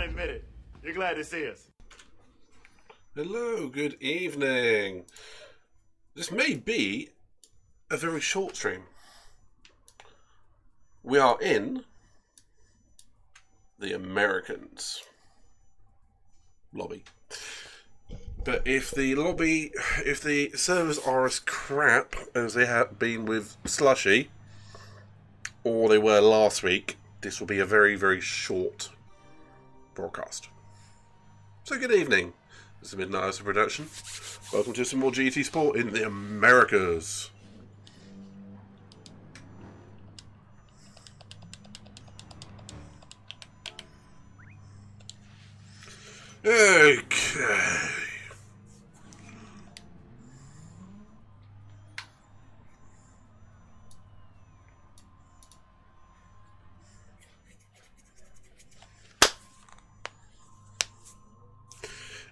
not admit it. You're glad to see us. Hello, good evening. This may be a very short stream. We are in the Americans lobby. But if the servers are as crap as they have been with Slushy, or they were last week, this will be a very, very short broadcast. So good evening. This is Midnight House Production. Welcome to some more GT Sport in the Americas. Okay.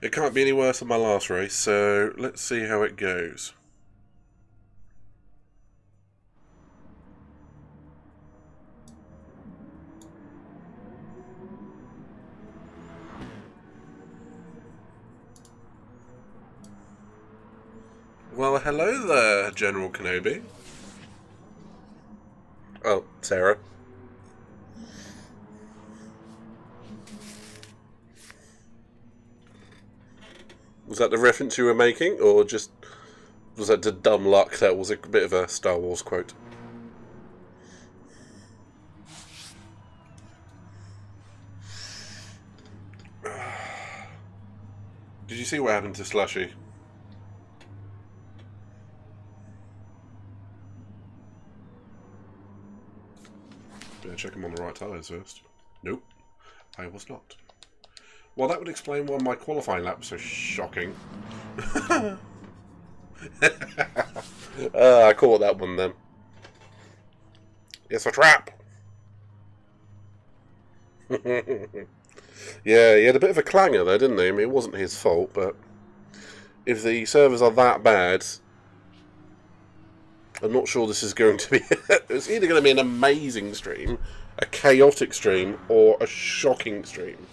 It can't be any worse than my last race, so let's see how it goes. Well, hello there, General Kenobi. Oh, Sarah. Was that the reference you were making, or just was that to dumb luck? That was a bit of a Star Wars quote. Did you see what happened to Slushy? Better check him on the right tyres first. Nope, I was not. Well, that would explain why my qualifying lap was so shocking. I caught that one then. It's a trap! Yeah, he had a bit of a clanger there, didn't he? I mean, it wasn't his fault, but if the servers are that bad, I'm not sure this is going to be... It's either going to be an amazing stream, a chaotic stream, or a shocking stream.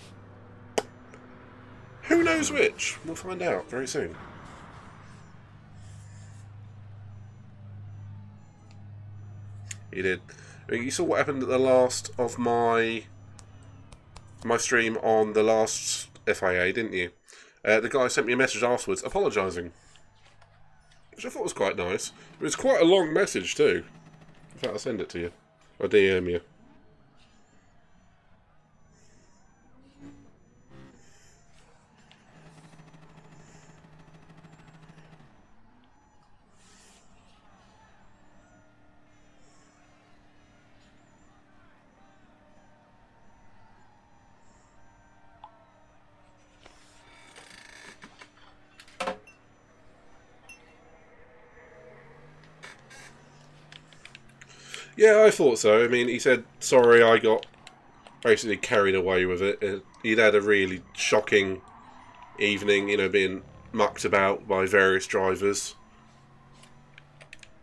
Who knows which? We'll find out very soon. He did. I mean, you saw what happened at the last of my stream on the last FIA, didn't you? The guy sent me a message afterwards apologising, which I thought was quite nice. It was quite a long message too. In fact, I'll send it to you. Or DM you. Yeah, I thought so. I mean, he said, sorry, I got basically carried away with it. He'd had a really shocking evening, you know, being mucked about by various drivers.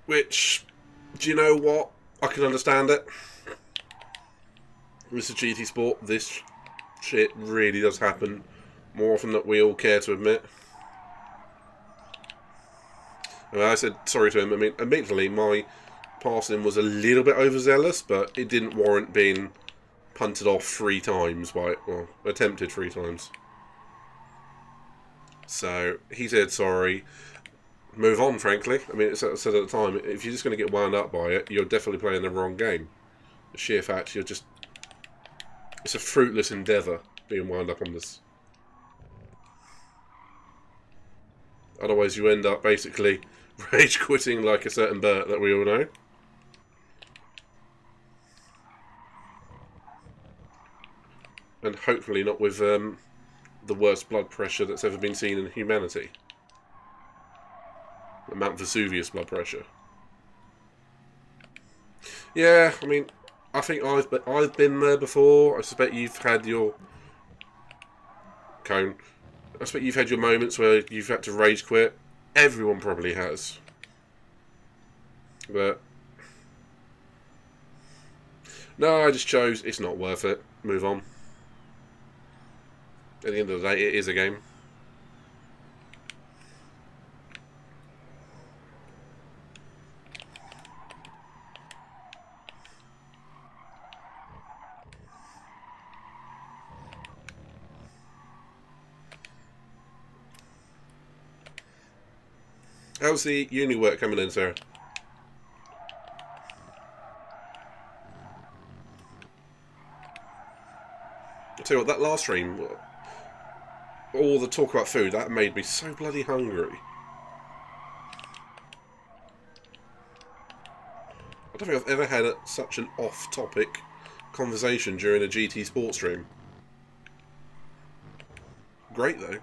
Which, do you know what? I can understand it. With the GT Sport, this shit really does happen more often than we all care to admit. And I said sorry to him. I mean, admittedly, my passing was a little bit overzealous, but it didn't warrant being punted off 3 times by, well, attempted 3 times. So he said sorry. Move on, frankly. I mean, I said at the time, if you're just going to get wound up by it, you're definitely playing the wrong game. The sheer fact you're just, it's a fruitless endeavour being wound up on this. Otherwise, you end up basically rage quitting like a certain Bert that we all know. And hopefully not with the worst blood pressure that's ever been seen in humanity. The Mount Vesuvius blood pressure. Yeah, I mean, I think I've been there before. I suspect you've had your cone. I suspect you've had your moments where you've had to rage quit. Everyone probably has. But no, I just chose it's not worth it. Move on. At the end of the day, it is a game. How's the uni work coming in, Sarah? I'll tell you what, that last stream, all the talk about food, that made me so bloody hungry. I don't think I've ever had such an off-topic conversation during a GT Sports stream. Great, though.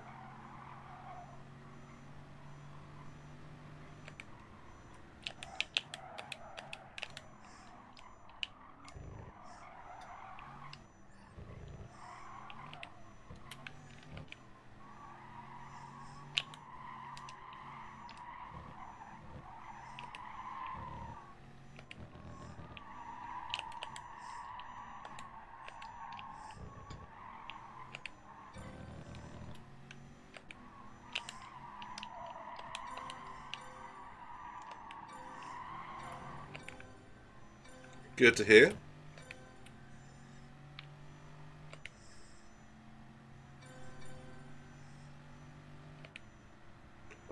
Good to hear.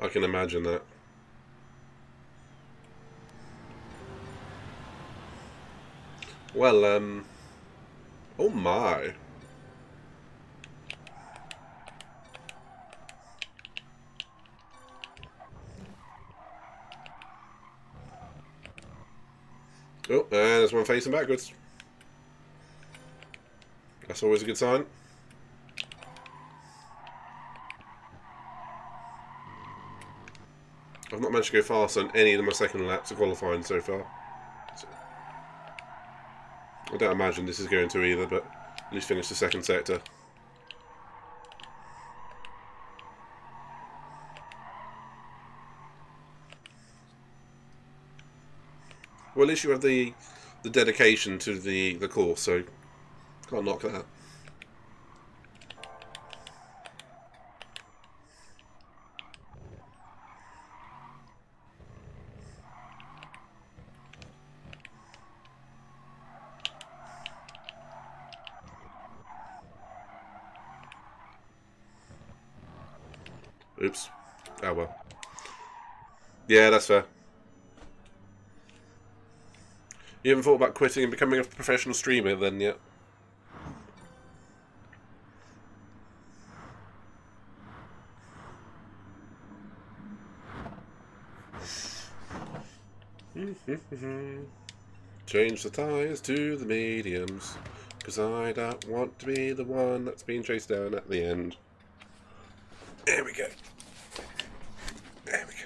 I can imagine that. Well, oh my. Oh, and there's one facing backwards. That's always a good sign. I've not managed to go faster on any of my second laps of qualifying so far. So, I don't imagine this is going to either, but at least finish the second sector. Well, at least you have the dedication to the course, so can't knock that. Oops. Oh well. Yeah, that's fair. You haven't thought about quitting and becoming a professional streamer then yet? Change the tyres to the mediums, because I don't want to be the one that's being chased down at the end. There we go. There we go.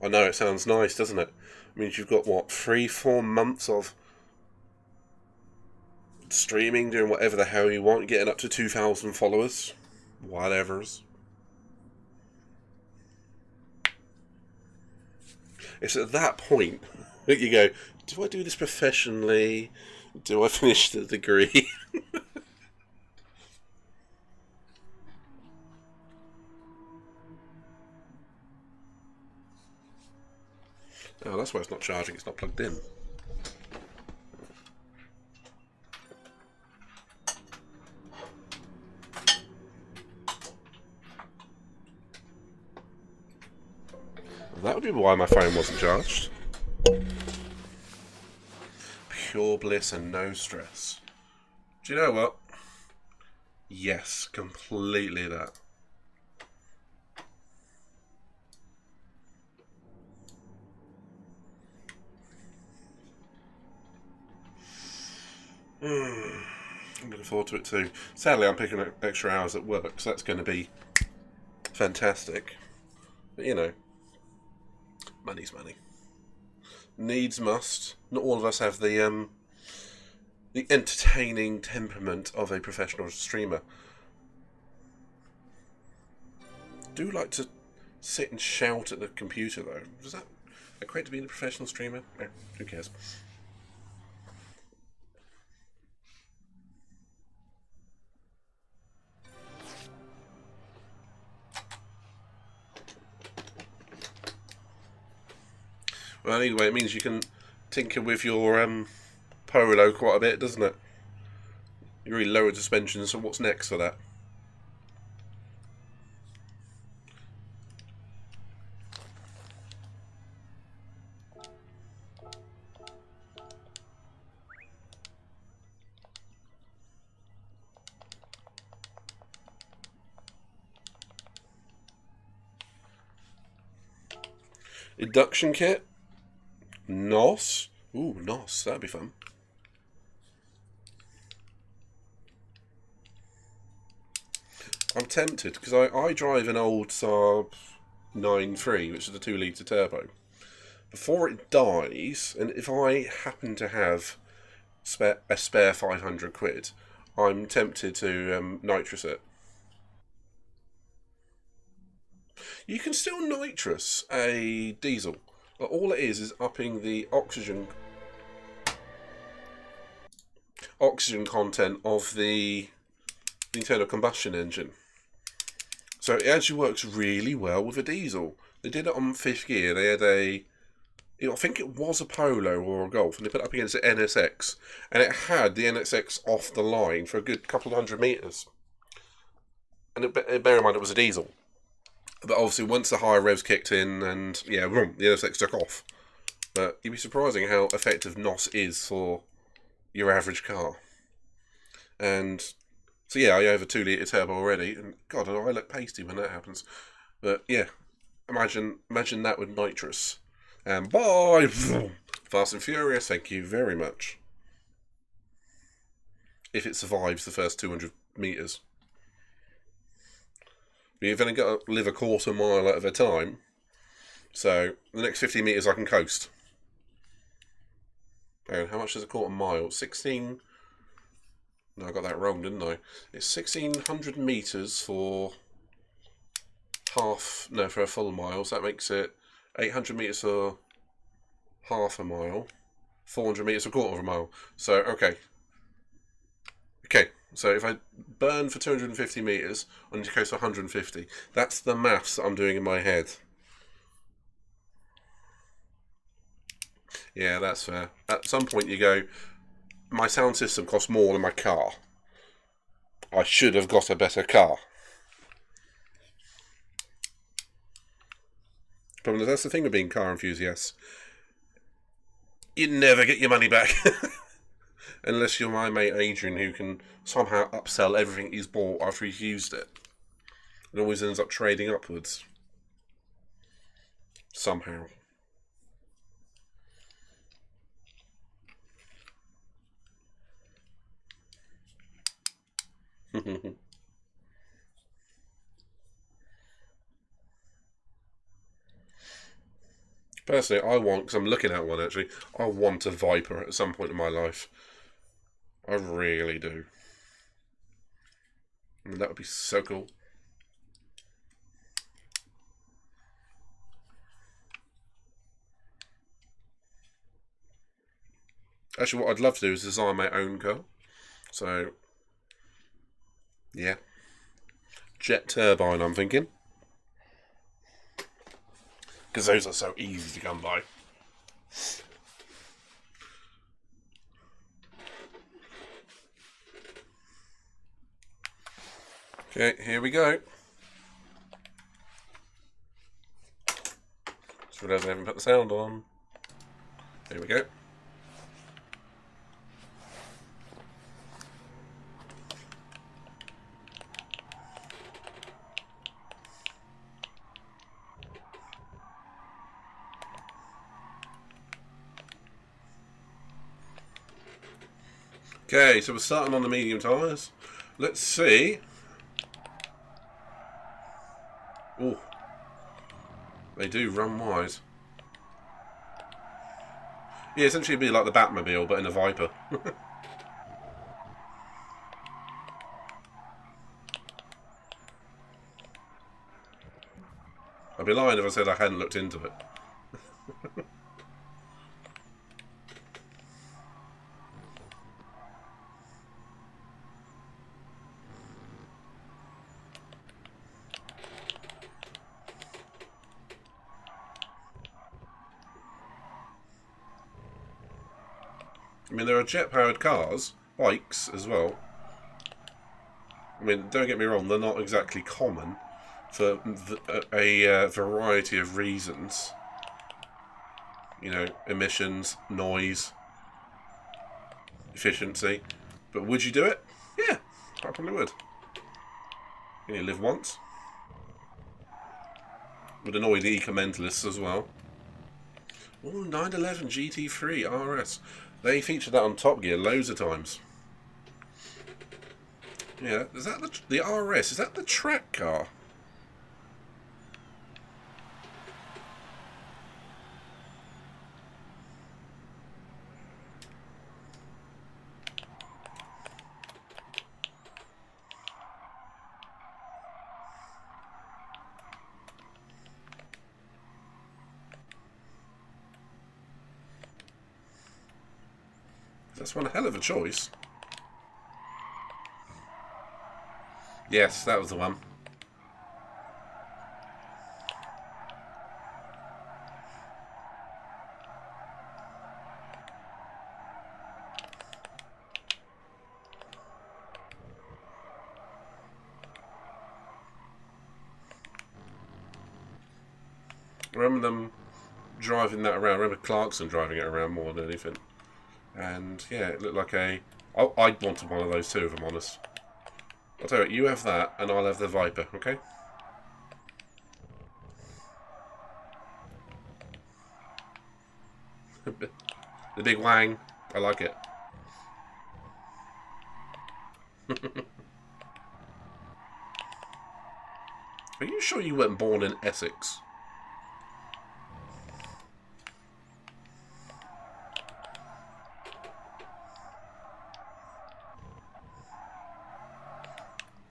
I know, it sounds nice, doesn't it? It means you've got, what, 3-4 months of streaming, doing whatever the hell you want, getting up to 2,000 followers. Whatevers. It's at that point that you go, do I do this professionally? Do I finish the degree? Oh, that's why it's not charging, it's not plugged in. That would be why my phone wasn't charged. Pure bliss and no stress. Do you know what? Yes, completely that. I'm looking forward to it too. Sadly, I'm picking up extra hours at work, so that's going to be fantastic. But you know, money's money. Needs must. Not all of us have the entertaining temperament of a professional streamer. Do like to sit and shout at the computer though. Does that equate to being a professional streamer? Eh, who cares? Well, anyway, it means you can tinker with your Polo quite a bit, doesn't it? You really lowered suspension, so what's next for that? Induction kit? NOS? Ooh, NOS, that'd be fun. I'm tempted, because I drive an old Saab 9.3, which is a 2-litre turbo. Before it dies, and if I happen to have a spare 500 quid, I'm tempted to nitrous it. You can still nitrous a diesel, but all it is upping the oxygen content of the internal combustion engine. So it actually works really well with a diesel. They did it on 5th gear. They had I think it was a Polo or a Golf, and they put it up against the NSX, and it had the NSX off the line for a good couple of 100 metres. And bear in mind it was a diesel. But obviously once the higher revs kicked in, and yeah, the NSX took off. But you'd be surprising how effective NOS is for your average car. And so yeah, I have a 2-litre turbo already, and God, I look pasty when that happens. But yeah, imagine that with nitrous. And bye! Fast and Furious, thank you very much. If it survives the first 200 metres. You've only got to live a quarter mile at a time, so the next 50 metres I can coast. And how much is a quarter mile? 16... No, I got that wrong, didn't I? It's 1,600 metres for for a full mile, so that makes it 800 metres for half a mile, 400 metres for a quarter of a mile. So, okay, so if I burn for 250 metres, I need to coast for 150. That's the maths that I'm doing in my head. Yeah, that's fair. At some point you go, my sound system costs more than my car. I should have got a better car. But that's the thing with being car enthusiasts. You never get your money back. Unless you're my mate Adrian, who can somehow upsell everything he's bought after he's used it. It always ends up trading upwards. Somehow. Personally, because I'm looking at one actually, I want a Viper at some point in my life. I really do. I mean, that would be so cool. Actually, what I'd love to do is design my own car. So, yeah. Jet turbine, I'm thinking. Because those are so easy to come by. Okay, here we go. Just realised I haven't put the sound on. Here we go. Okay, so we're starting on the medium tyres. Let's see. Oh, they do run wide. Yeah, essentially it'd be like the Batmobile, but in a Viper. I'd be lying if I said I hadn't looked into it. I mean, there are jet-powered cars, bikes as well. I mean, don't get me wrong, they're not exactly common for a variety of reasons. You know, emissions, noise, efficiency. But would you do it? Yeah, I probably would. You only live once. Would annoy the eco-mentalists as well. Oh, 911 GT3 RS. They featured that on Top Gear loads of times. Yeah, is that the RS? Is that the track car? That's one hell of a choice. Yes, that was the one. I remember them driving that around. I remember Clarkson driving it around more than anything. And yeah, it looked like a... I'd wanted one of those too, if I'm honest. I'll tell you what, you have that, and I'll have the Viper, okay? The big wang. I like it. Are you sure you weren't born in Essex?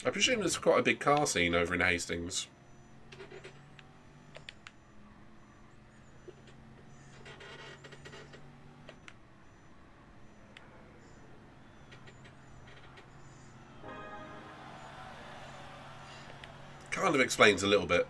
I presume there's quite a big car scene over in Hastings. Kind of explains a little bit.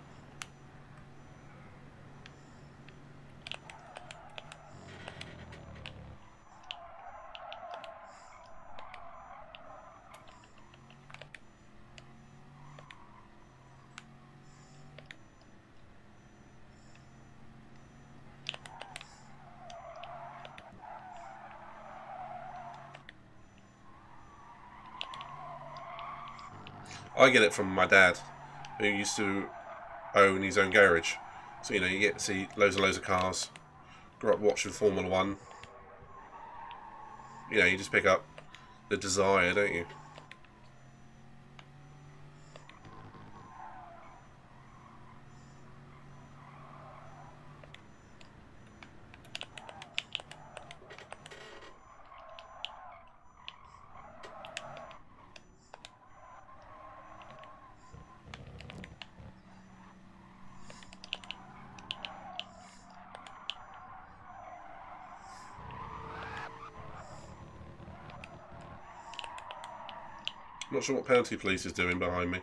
I get it from my dad, who used to own his own garage. So, you know, you get to see loads and loads of cars. Grew up watching Formula 1. You know, you just pick up the desire, don't you? Not sure what penalty police is doing behind me.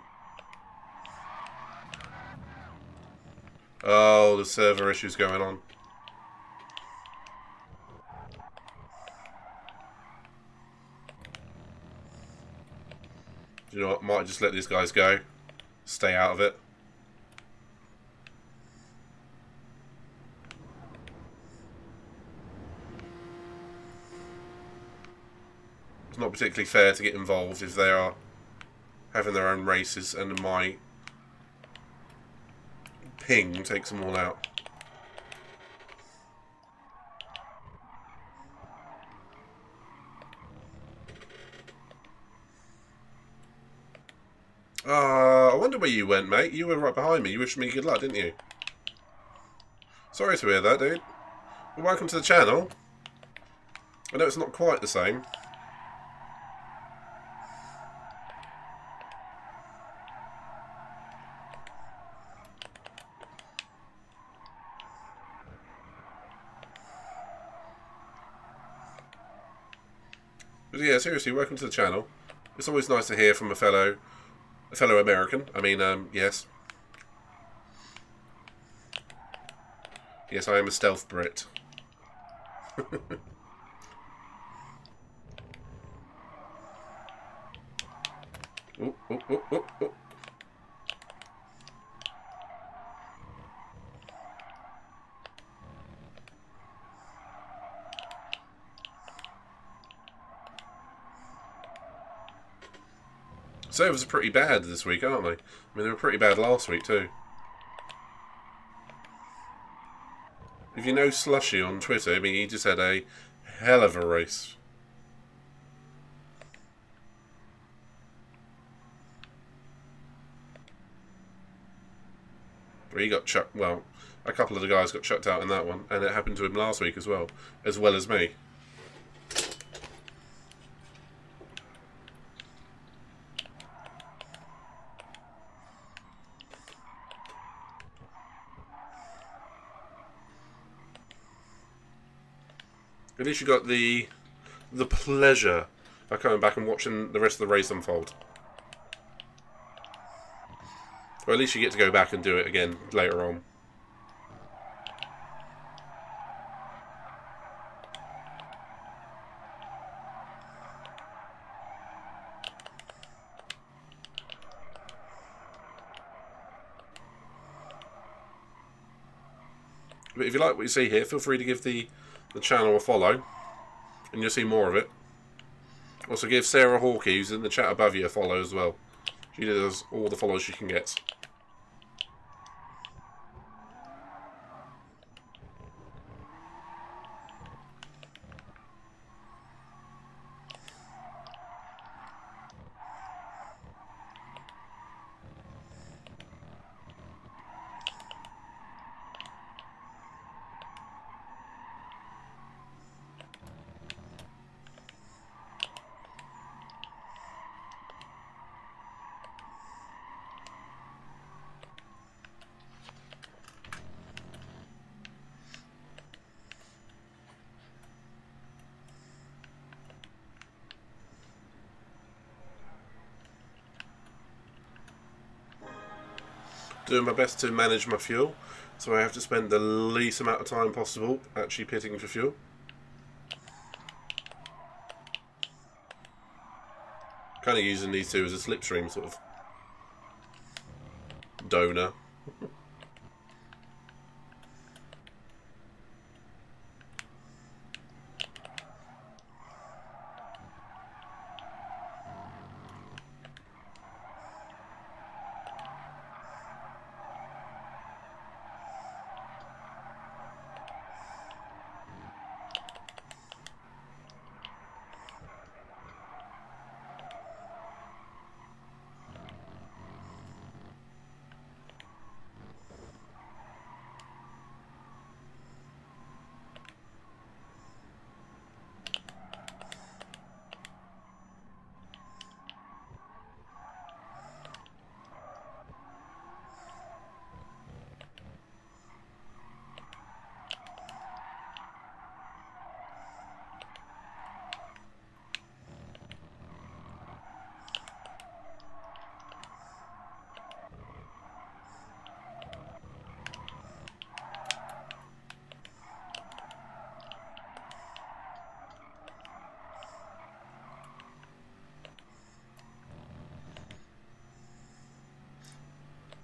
Oh, the server issues going on. Do you know what? Might just let these guys go. Stay out of it. It's not particularly fair to get involved if they are having their own races and my ping takes them all out. I wonder where you went, mate. You were right behind me. You wished me good luck, didn't you? Sorry to hear that, dude. Well, welcome to the channel. I know it's not quite the same. But yeah, seriously, welcome to the channel. It's always nice to hear from a fellow American. I mean, yes. Yes, I am a stealth Brit. Oh, oh, oh. Servers are pretty bad this week, aren't they? I mean, they were pretty bad last week too. If you know Slushy on Twitter, I mean, he just had a hell of a race. But he got chucked, well, a couple of the guys got chucked out in that one, and it happened to him last week as well as me. At least you got the pleasure of coming back and watching the rest of the race unfold. Or at least you get to go back and do it again later on. But if you like what you see here, feel free to give the channel a follow, and you'll see more of it. Also give Sarah Hawkey, who's in the chat above you, a follow as well. She does all the follows she can get. Doing my best to manage my fuel, so I have to spend the least amount of time possible actually pitting for fuel. Kind of using these two as a slipstream sort of donor.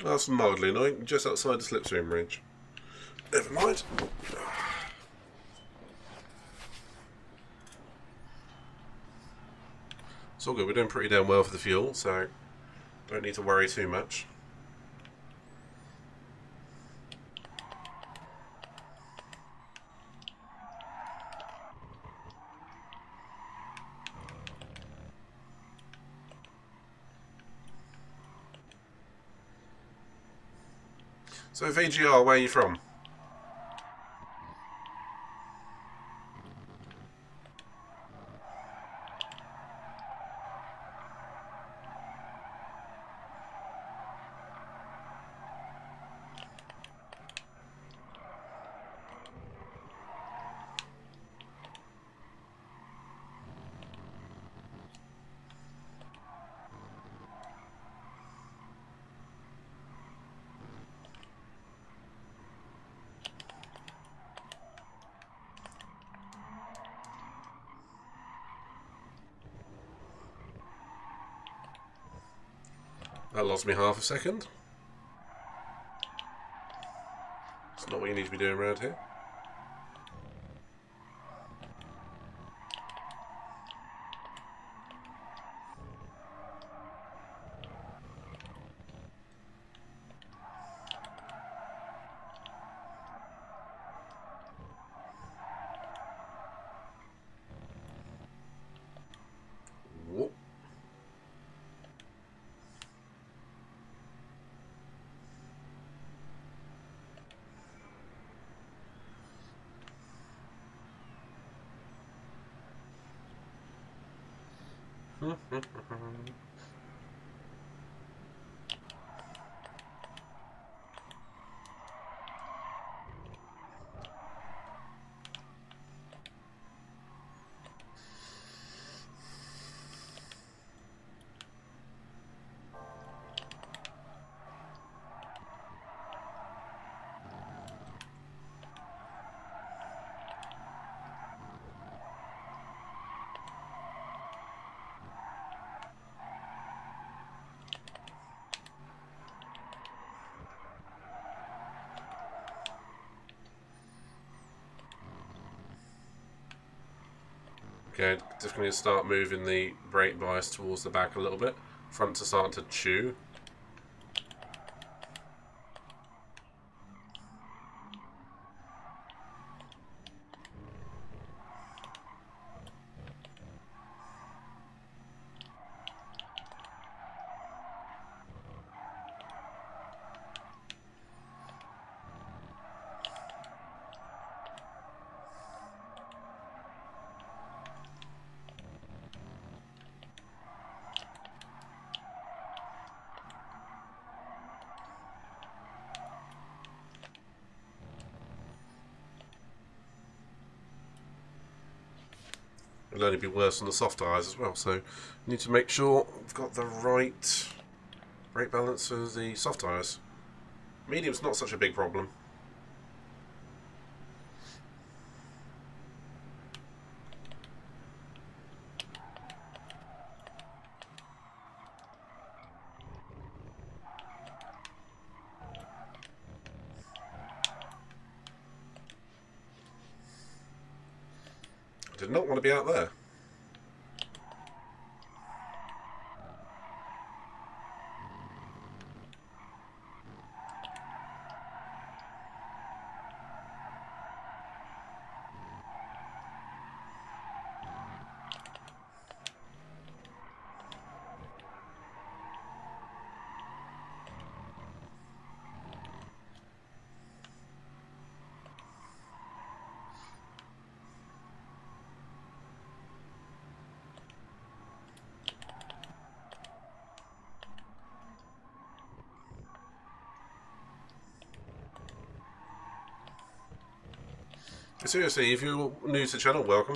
That's mildly annoying, just outside the slipstream range. Never mind. It's all good, we're doing pretty damn well for the fuel, so don't need to worry too much. So VGR, where are you from? That lost me half a second. It's not what you need to be doing around here. Whoop. Okay, just going to start moving the brake bias towards the back a little bit. Fronts are starting to chew. It'll only be worse on the soft tyres as well, so you need to make sure we've got the right brake balance for the soft tyres. Medium's not such a big problem. I did not want to be out there. Seriously, if you're new to the channel, welcome.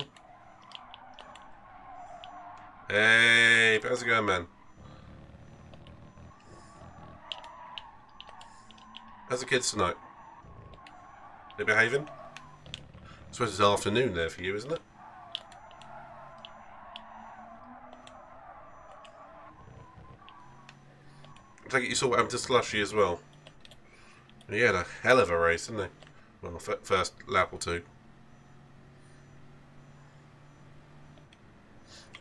Hey, how's it going, man? How's the kids tonight? They behaving? I suppose it's afternoon there for you, isn't it? I take it you saw what happened to Slushy as well. He had a hell of a race, didn't he? Well, first lap or two.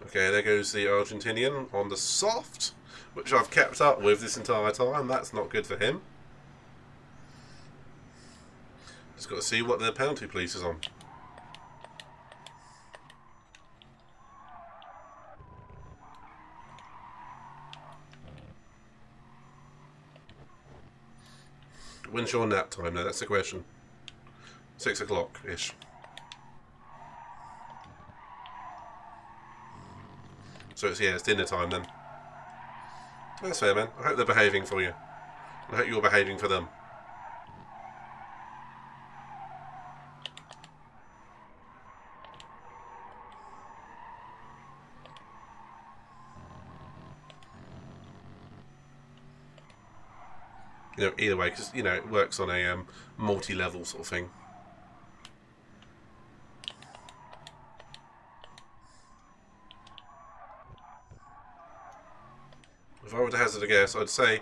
Okay, there goes the Argentinian on the soft, which I've kept up with this entire time. That's not good for him. Just got to see what the penalty police is on. When's your nap time now? That's the question. 6 o'clock-ish. So it's dinner time then. That's fair, man. I hope they're behaving for you. I hope you're behaving for them. You know, either way, because, you know, it works on a multi-level sort of thing. If I were to hazard a guess, I'd say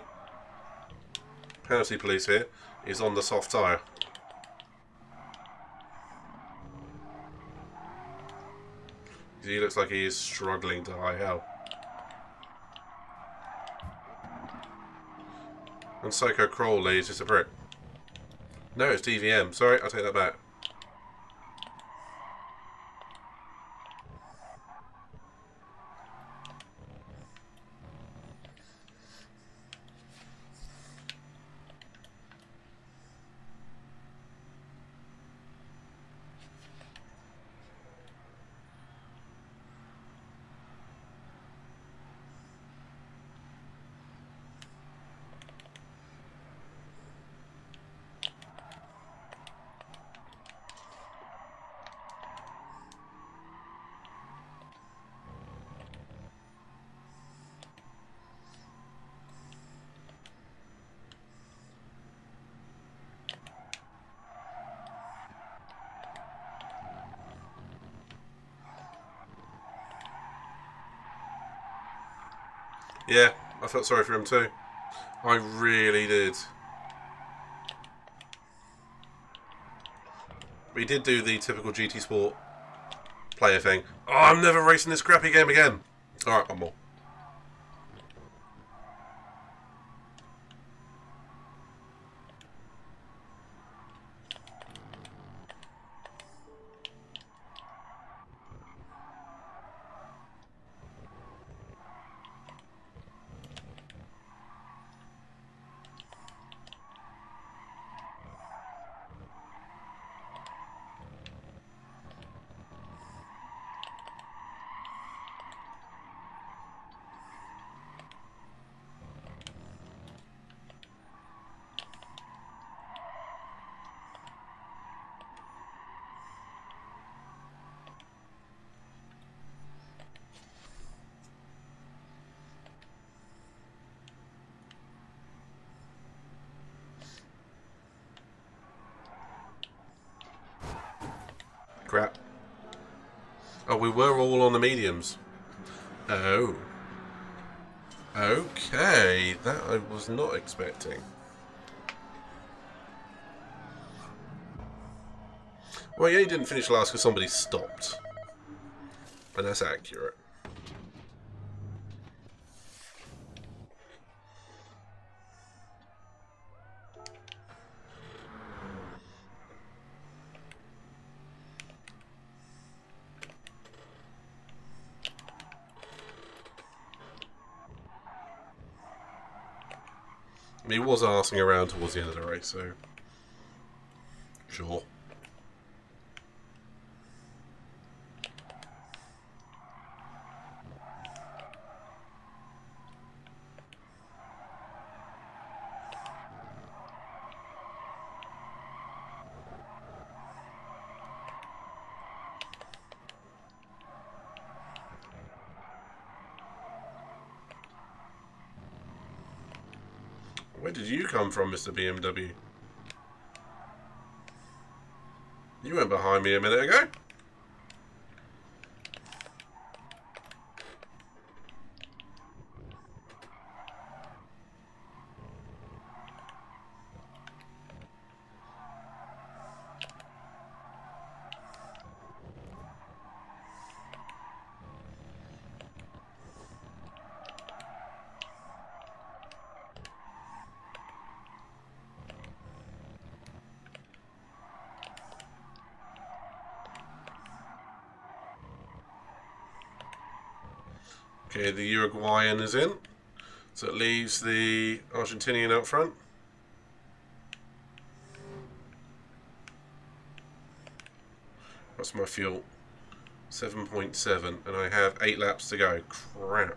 penalty police here is on the soft tyre. He looks like he is struggling to high hell. And Psycho Crowley is just a prick. No, it's DVM. Sorry, I'll take that back. Yeah, I felt sorry for him too. I really did. We did do the typical GT Sport player thing. Oh, I'm never racing this crappy game again. Alright, one more. Crap. Oh, we were all on the mediums. Oh. Okay, that I was not expecting. Well, you only didn't finish last because somebody stopped. And that's accurate. He was arsing around towards the end of the race, so sure. Where did you come from, Mr. BMW? You went behind me a minute ago. Okay, the Uruguayan is in, so it leaves the Argentinian out front. What's my fuel? 7.7, and I have 8 laps to go. Crap.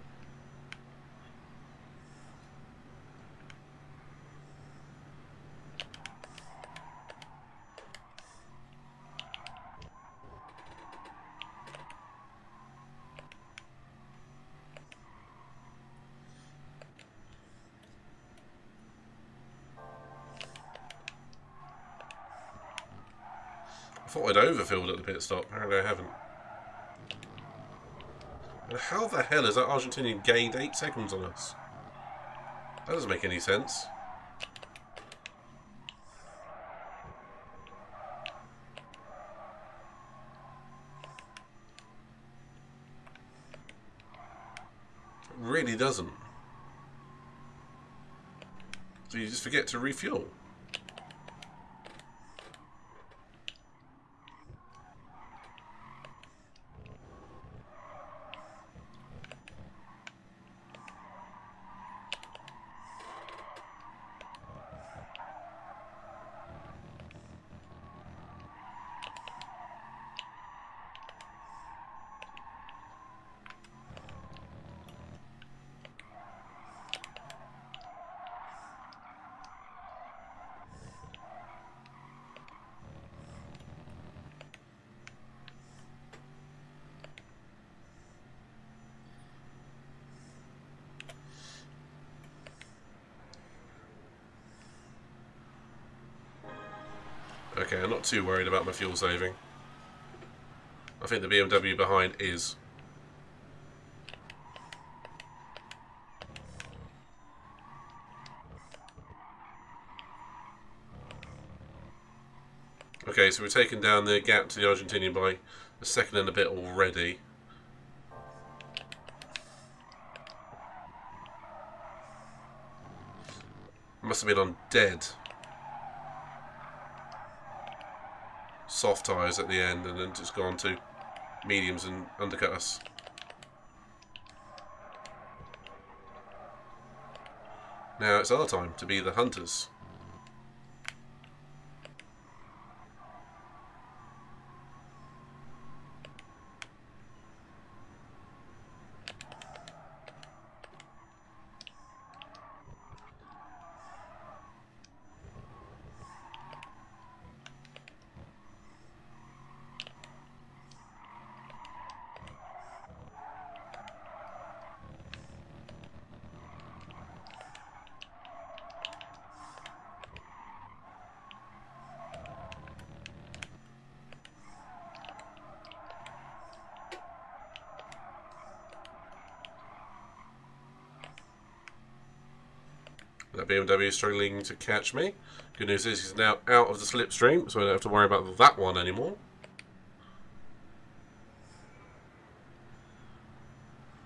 I thought I'd overfilled at the pit stop. Apparently I haven't. And how the hell has that Argentinian gained 8 seconds on us? That doesn't make any sense. It really doesn't. So you just forget to refuel. Okay, I'm not too worried about my fuel saving. I think the BMW behind is. Okay, so we're taking down the gap to the Argentinian by a second and a bit already. Must have been on dead soft tyres at the end and then just gone to mediums and undercut us. Now it's our time to be the hunters. That BMW is struggling to catch me. Good news is he's now out of the slipstream, so I don't have to worry about that one anymore.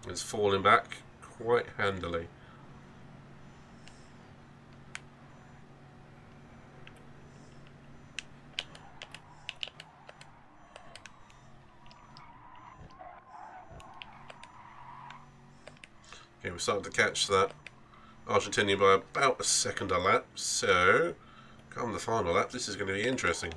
It's falling back quite handily. Okay, we're starting to catch that Argentinian by about a second a lap, so come the final lap, this is going to be interesting.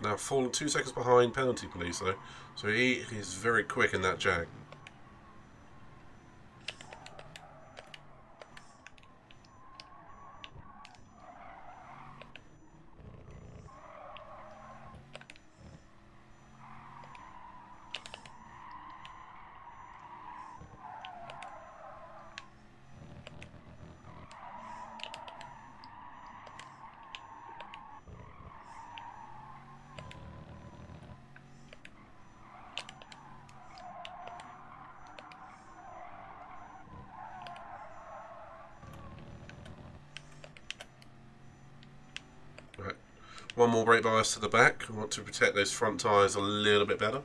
Now fallen 2 seconds behind penalty police though, so he is very quick in that jag. Right. One more brake bias to the back. I want to protect those front tyres a little bit better.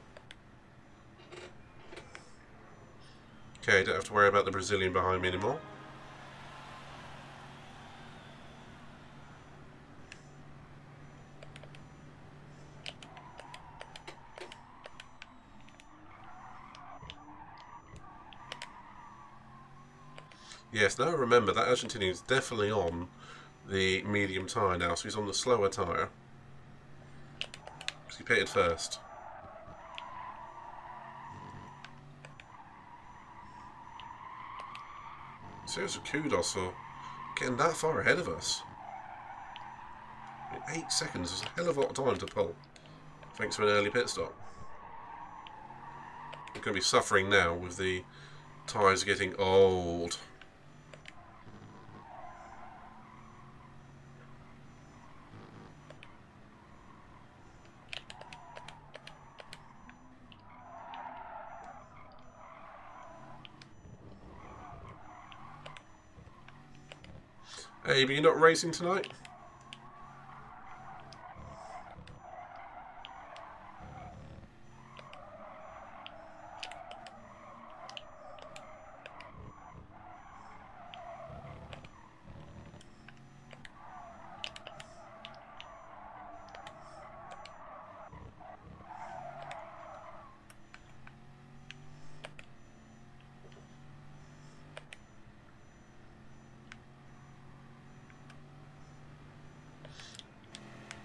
Okay, don't have to worry about the Brazilian behind me anymore. Yes, now I remember that Argentinian is definitely on the medium tyre now, so he's on the slower tyre. Because he pitted first. Seriously, kudos for getting that far ahead of us. In 8 seconds is a hell of a lot of time to pull, thanks to an early pit stop. going to be suffering now with the tyres getting old. Hey, but you're not racing tonight?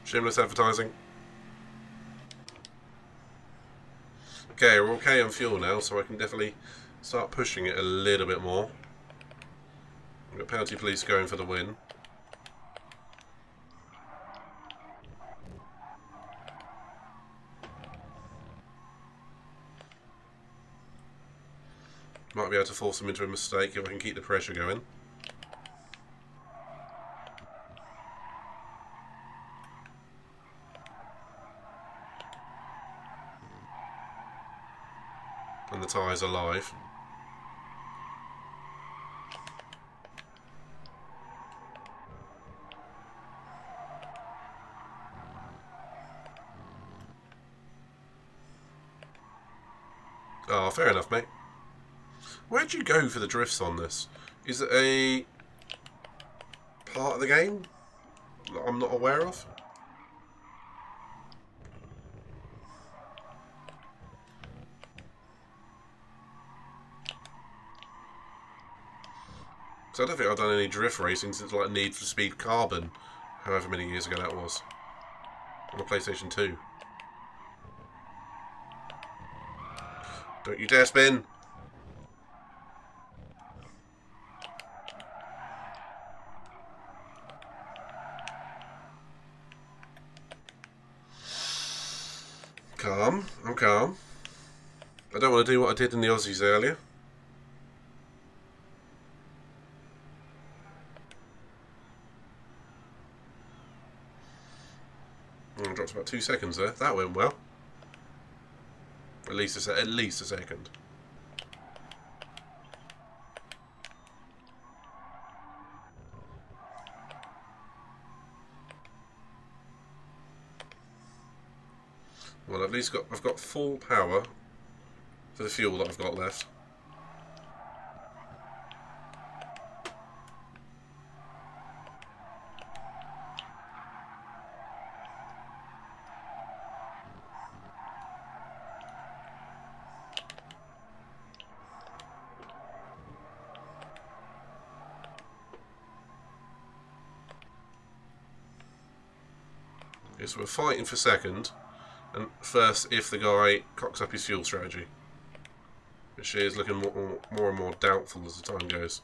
Shameless advertising. Okay, we're okay on fuel now, so I can definitely start pushing it a little bit more. We've got penalty police going for the win. Might be able to force them into a mistake if I can keep the pressure going. And the tyres are live. Oh, fair enough, mate. Where'd you go for the drifts on this? Is it a part of the game that I'm not aware of? Because I don't think I've done any drift racing since like Need for Speed Carbon, however many years ago that was, on the PlayStation 2. Don't you dare spin! Calm, I'm calm. I don't want to do what I did in the Aussies earlier. I dropped about 2 seconds there. That went well. At least a second. Well, at least I've got full power for the fuel that I've got left. Okay, so we're fighting for second, and first if the guy cocks up his fuel strategy, which is looking more and more doubtful as the time goes.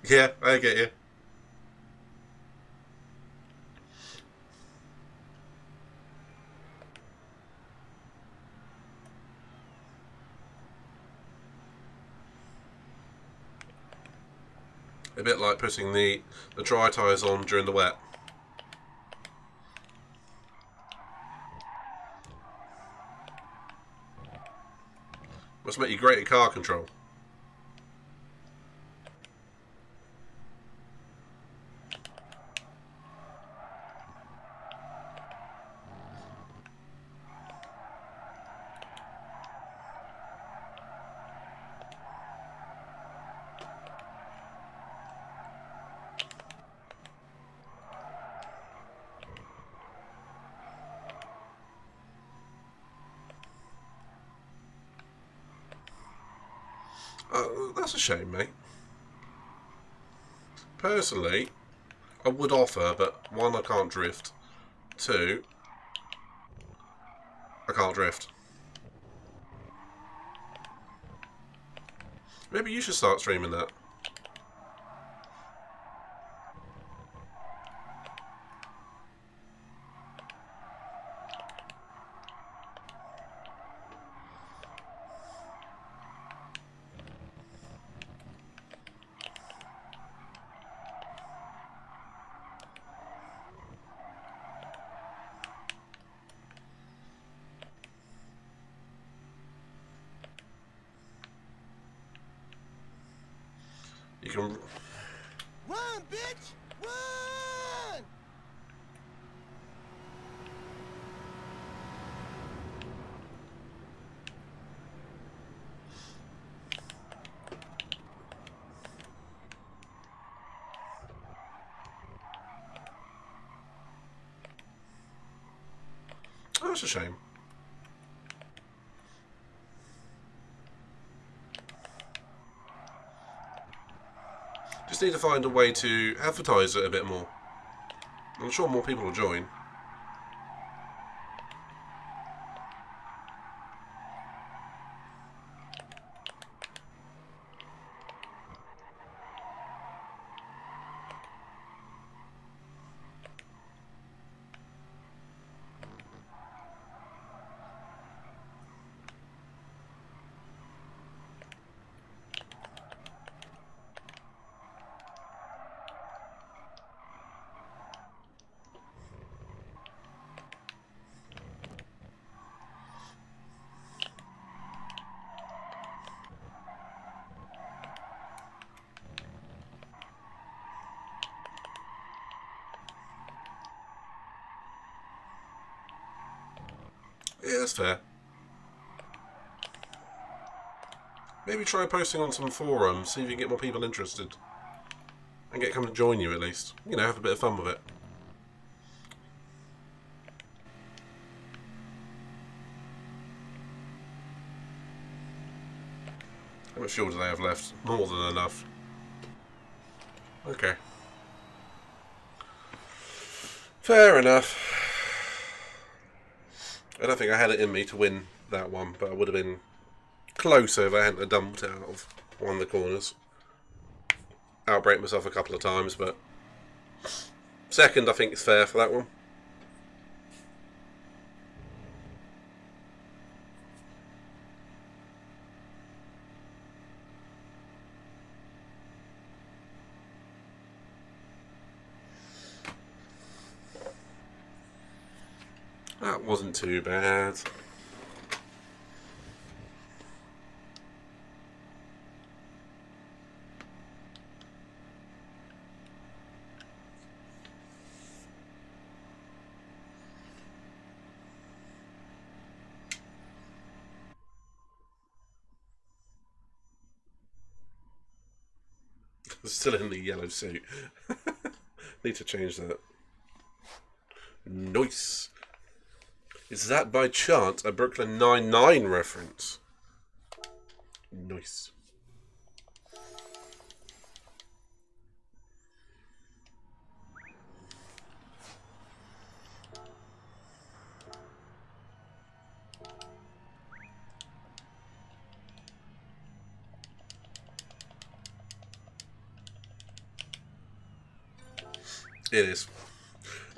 Yeah, I get you. A bit like putting the dry tyres on during the wet. Must make you great at car control. That's a shame, mate. Personally, I would offer, but one, I can't drift. Two, I can't drift. Maybe you should start streaming that. You can... Run, bitch! Run! Oh, that's a shame. Just need to find a way to advertise it a bit more. I'm sure more people will join. Yeah, that's fair. Maybe try posting on some forums, see if you can get more people interested. And get come to join you at least. You know, have a bit of fun with it. How much fuel do they have left? More than enough. Okay. Fair enough. I don't think I had it in me to win that one, but I would have been closer if I hadn't dumped out of one of the corners. Outbreak myself a couple of times, but second I think it's fair for that one. That wasn't too bad. Still in the yellow suit. Need to change that. Nice. Is that by chance a Brooklyn Nine-Nine reference? Nice. It is.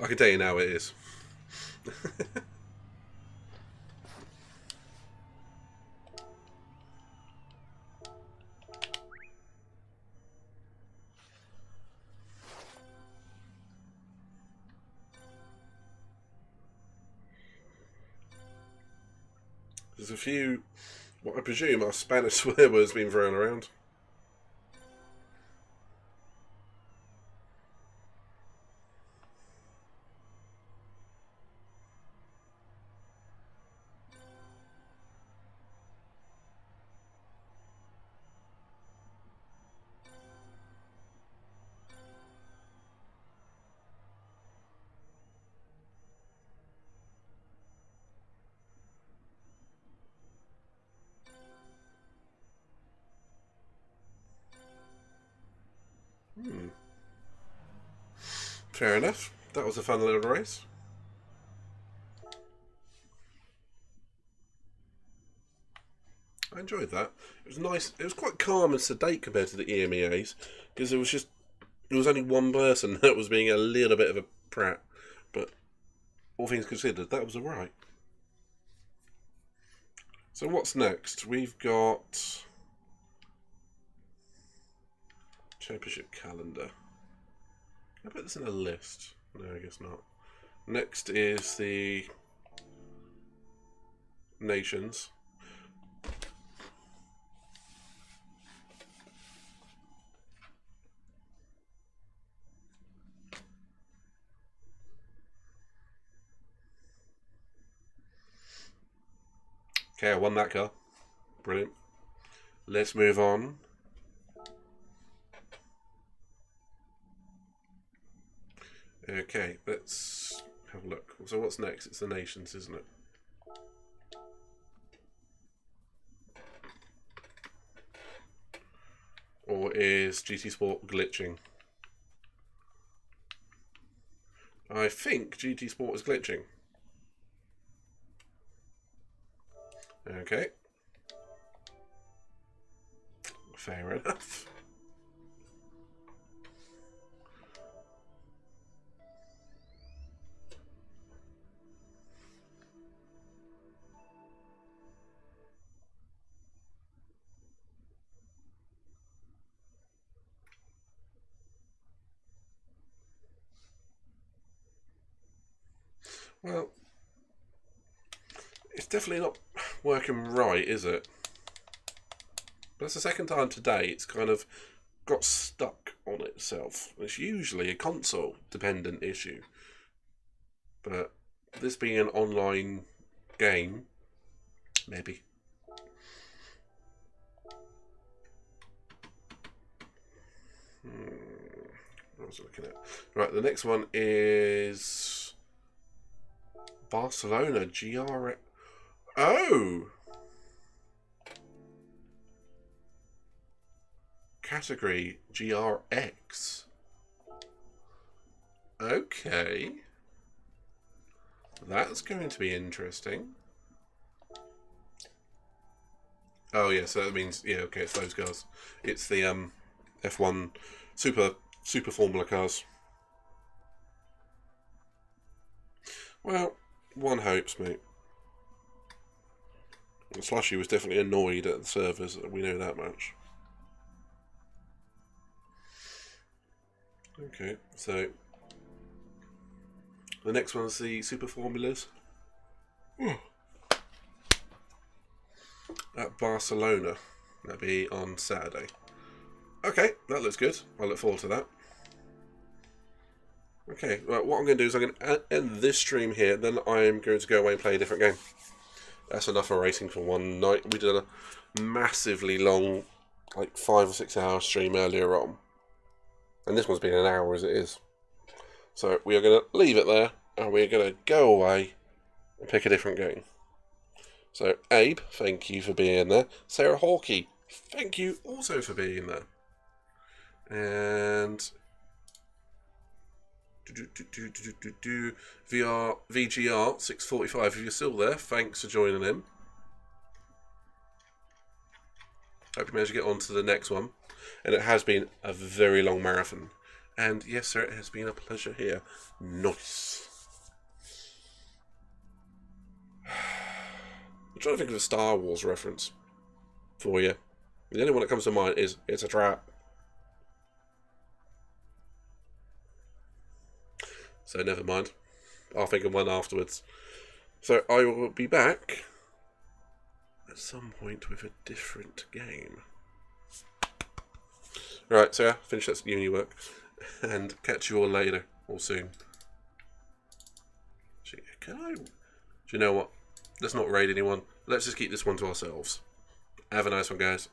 I can tell you now it is. There's a few, what I presume are Spanish swear words being thrown around. Fair enough. That was a fun little race. I enjoyed that. It was nice. It was quite calm and sedate compared to the EMEAs because there was only one person that was being a little bit of a prat. But all things considered, that was alright. So what's next? We've got championship calendar. I bet this in a list. No, I guess not. Next is the nations. Okay, I won that car. Brilliant. Let's move on. Okay, let's have a look. So what's next? It's the nations, isn't it? Or is GT Sport glitching? I think GT Sport is glitching. Okay. Fair enough. Well, it's definitely not working right, is it? That's the second time today it's kind of got stuck on itself. It's usually a console dependent issue. But this being an online game, maybe. What was I looking at? Right, the next one is Barcelona GR. Oh! Category GRX. Okay. That's going to be interesting. Oh yeah, so that means, yeah, okay, it's those cars. It's the F1 Super Formula cars. Well, one hopes, mate. Slushy was definitely annoyed at the servers, we know that much. Okay, so the next one's the Super Formulas. At Barcelona. That'll be on Saturday. Okay, that looks good. I look forward to that. Okay, well, what I'm going to do is I'm going to end this stream here, then I'm going to go away and play a different game. That's enough of racing for one night. We did a massively long, like 5 or 6 hour stream earlier on. And this one's been an hour as it is. So we are going to leave it there, and we're going to go away and pick a different game. So Abe, thank you for being there. Sarah Hawkey, thank you also for being there. And VGR 645, if you're still there, thanks for joining in. Hope you managed to get on to the next one. And it has been a very long marathon. And yes, sir, it has been a pleasure here. Nice. I'm trying to think of a Star Wars reference for you. The only one that comes to mind is It's a Trap. So never mind. I'll think of one afterwards. So I will be back at some point with a different game. Right, so yeah, finish that uni work. And catch you all later, or soon. Can I... Do you know what? Let's not raid anyone. Let's just keep this one to ourselves. Have a nice one, guys.